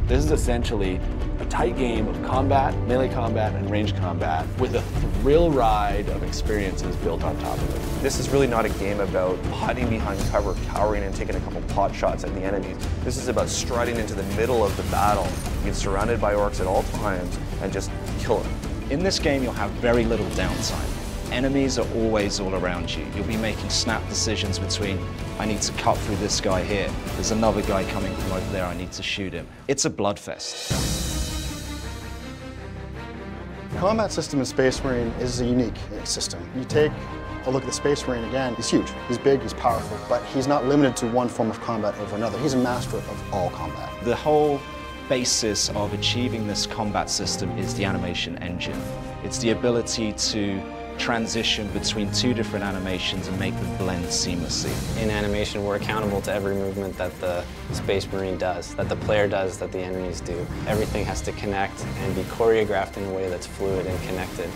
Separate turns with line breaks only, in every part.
This is essentially a tight game of combat, melee combat, and range combat with a thrill ride of experiences built on top of it.
This is really not a game about hiding behind cover, cowering, and taking a couple pot shots at the enemies. This is about striding into the middle of the battle, being surrounded by orcs at all times, and just kill them.
In this game, you'll have very little downtime. Enemies are always all around you. You'll be making snap decisions between, I need to cut through this guy here. There's another guy coming from over there, I need to shoot him. It's a bloodfest.
The combat system in Space Marine is a unique system. You take a look at the Space Marine again, he's huge, he's big, he's powerful, but he's not limited to one form of combat over another. He's a master of all combat.
The whole basis of achieving this combat system is the animation engine. It's the ability to transition between two different animations and make them blend seamlessly.
In animation, we're accountable to every movement that the Space Marine does, that the player does, that the enemies do. Everything has to connect and be choreographed in a way that's fluid and connected.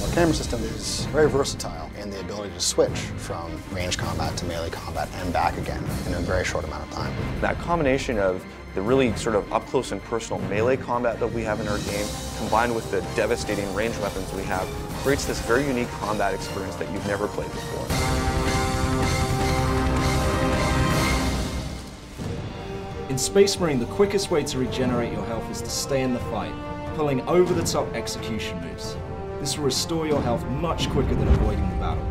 Our camera system is very versatile in the ability to switch from range combat to melee combat and back again in a very short amount of time.
That combination of the really sort of up-close and personal melee combat that we have in our game, combined with the devastating range weapons we have, creates this very unique combat experience that you've never played before.
In Space Marine, the quickest way to regenerate your health is to stay in the fight, pulling over-the-top execution moves. This will restore your health much quicker than avoiding the battle.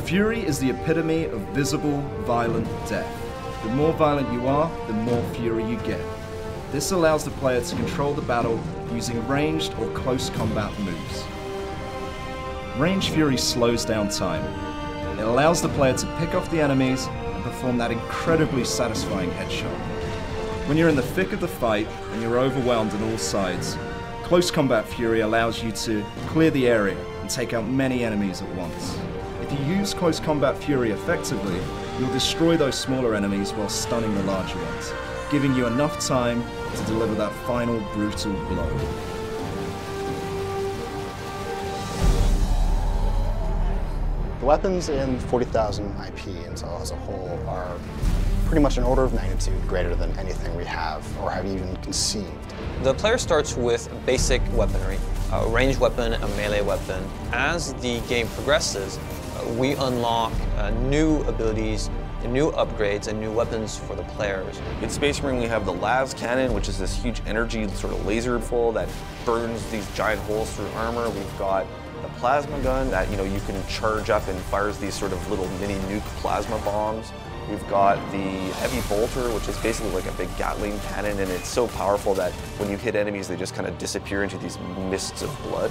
Fury is the epitome of visible, violent death. The more violent you are, the more fury you get. This allows the player to control the battle using ranged or close combat moves. Range Fury slows down time. It allows the player to pick off the enemies and perform that incredibly satisfying headshot. When you're in the thick of the fight and you're overwhelmed on all sides, Close Combat Fury allows you to clear the area and take out many enemies at once. If you use Close Combat Fury effectively, you'll destroy those smaller enemies while stunning the larger ones, giving you enough time to deliver that final brutal blow.
The weapons in 40,000 IP as a whole are pretty much an order of magnitude greater than anything we have or have even conceived.
The player starts with basic weaponry, a ranged weapon, a melee weapon. As the game progresses, we unlock new abilities, new upgrades, and new weapons for the players.
In Space Marine, we have the Las Cannon, which is this huge energy sort of laser pole that burns these giant holes through armor. We've got the plasma gun that you can charge up and fires these sort of little mini nuke plasma bombs. We've got the heavy bolter, which is basically like a big Gatling cannon, and it's so powerful that when you hit enemies, they just kind of disappear into these mists of blood.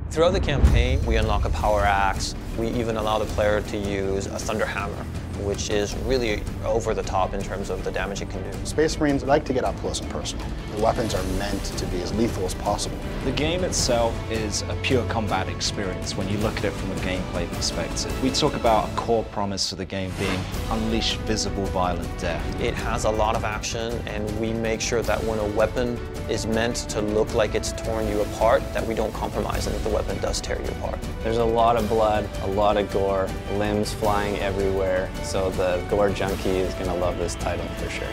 Throughout the campaign, we unlock a power axe. We even allow the player to use a thunder hammer, which is really over the top in terms of the damage it can do.
Space Marines like to get up close and personal. The weapons are meant to be as lethal as possible.
The game itself is a pure combat experience when you look at it from a gameplay perspective. We talk about a core promise of the game being unleash visible, violent death.
It has a lot of action, and we make sure that when a weapon is meant to look like it's torn you apart, that we don't compromise and that the weapon does tear you apart. There's a lot of blood, a lot of gore, limbs flying everywhere, so the gore junkie is going to love this title for sure.